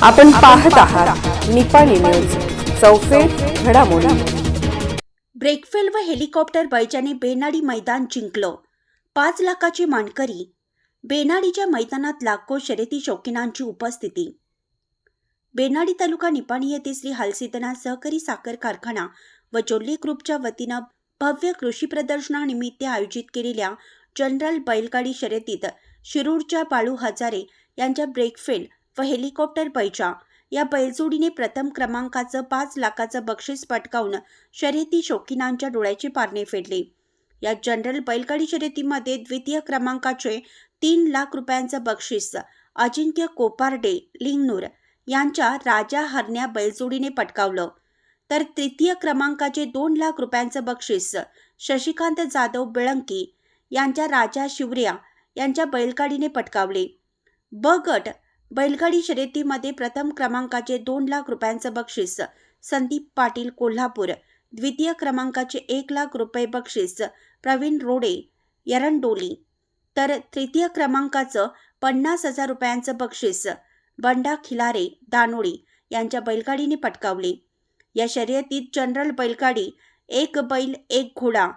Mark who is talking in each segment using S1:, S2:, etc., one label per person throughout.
S1: आपण पाहत आहात निपाणी न्यूज, चौफेर घडामोडी।
S2: ब्रेकफेल व हेलिकॉप्टर बैजाने बेनाडी मैदान जिंकलं। 5 लाखाची मानकरी। बेनाडीच्या मैदानात लाखो शर्यती शौकीनांची उपस्थिती। बेनाडी तालुका निपाणी येथे श्री हलसिद्धनाथ सहकारी साखर कारखाना व जोल्ले ग्रुपच्या वतीनं भव्य कृषी प्रदर्शनानिमित्त आयोजित केलेल्या जनरल बैलगाडी शर्यतीत शिरूरच्या बाळू हजारे यांच्या ब्रेकफेल व हेलिकॉप्टर बैजा या बैलजोडीने प्रथम क्रमांकाचं 5 लाखाचं बक्षीस पटकावून शर्यती शौकीनांच्या डोळ्याचे पारणे फेडले। या जनरल बैलगाडी शर्यतीमध्ये द्वितीय क्रमांकाचे 3 लाख रुपयांचं बक्षीस अजिंक्य कोपारडे लिंगनूर यांच्या राजा हरण्या बैलजोडीने पटकावलं, तर तृतीय क्रमांकाचे 2 लाख रुपयांचं बक्षीस शशिकांत जाधव बेळंकी यांच्या राजा शिवऱ्या यांच्या बैलगाडीने पटकावले। ब गट बैलगाडी शर्यतीमध्ये प्रथम क्रमांकाचे 2 लाख रुपयांचं बक्षीस संदीप पाटील कोल्हापूर, द्वितीय क्रमांकाचे 1 लाख रुपये बक्षीस प्रवीण रोडे एरंडोली, तर तृतीय क्रमांकाचं 50,000 रुपयांचं बक्षीस बंडा खिलारे दानोळी यांच्या बैलगाडीने पटकावले। या शर्यतीत जनरल बैलगाडी, 1 बैल 1 घोडा,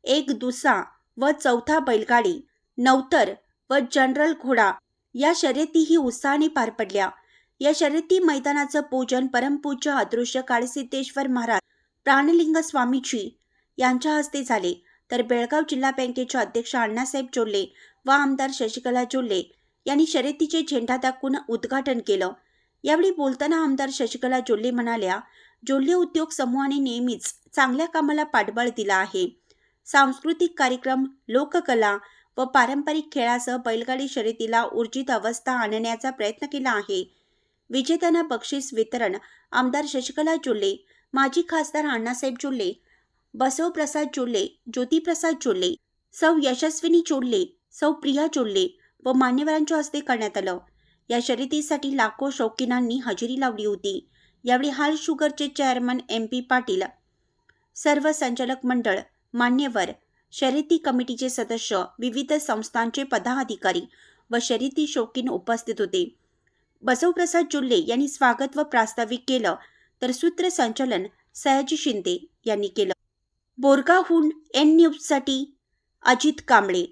S2: 1 दुसा व चौथा बैलगाडी, नवतर व जनरल घोडा या शर्यतीही उत्साहाने पार पडल्या। या शर्यती मैदानाचं पूजन परमपूज्य अदृश्य काळसिद्धेश्वर महाराज प्राणलिंग स्वामीजी यांच्या हस्ते झाले, तर बेळगाव जिल्हा बँकेचे अध्यक्ष अण्णासाहेब जोल्ले व आमदार शशिकला जोल्ले यांनी शर्यतीचे झेंडा दाखवून उद्घाटन केलं। यावेळी बोलताना आमदार शशिकला जोल्ले म्हणाल्या, जोल्ले उद्योग समूहाने नेहमीच चांगल्या कामाला पाठबळ दिला आहे। सांस्कृतिक कार्यक्रम, लोककला व पारंपरिक खेळासह बैलगाडी शर्यतीला ऊर्जित अवस्था आणण्याचा प्रयत्न केला आहे। विजेत्यांना बक्षीस वितरण आमदार शशिकला जोल्ले, माजी खासदार अण्णासाहेब जोल्ले, बसवप्रसाद जोल्ले, ज्योतिप्रसाद जोल्ले, सौ यशस्विनी जोल्ले, सौ प्रिया जोल्ले व मान्यवरांच्या हस्ते करण्यात आलं। या शर्यतीसाठी लाखो शौकीनांनी हजेरी लावली होती। यावेळी हाल शुगरचे चेअरमन MP पाटील, सर्व संचालक मंडळ, मान्यवर, शर्यती कमिटीचे सदस्य, विविध संस्थांचे पदाधिकारी व शर्यती शौकीन उपस्थित होते। बसवप्रसाद जोल्ले यांनी स्वागत व प्रास्ताविक केलं, तर सूत्रसंचालन सयाजी शिंदे यांनी केलं। बोरगावहून N न्यूजसाठी अजित कांबळे।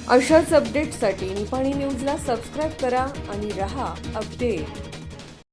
S1: अशाच अपडेट्ससाठी निपाणी न्यूजला सबस्क्राईब करा आणि रहा अपडेट।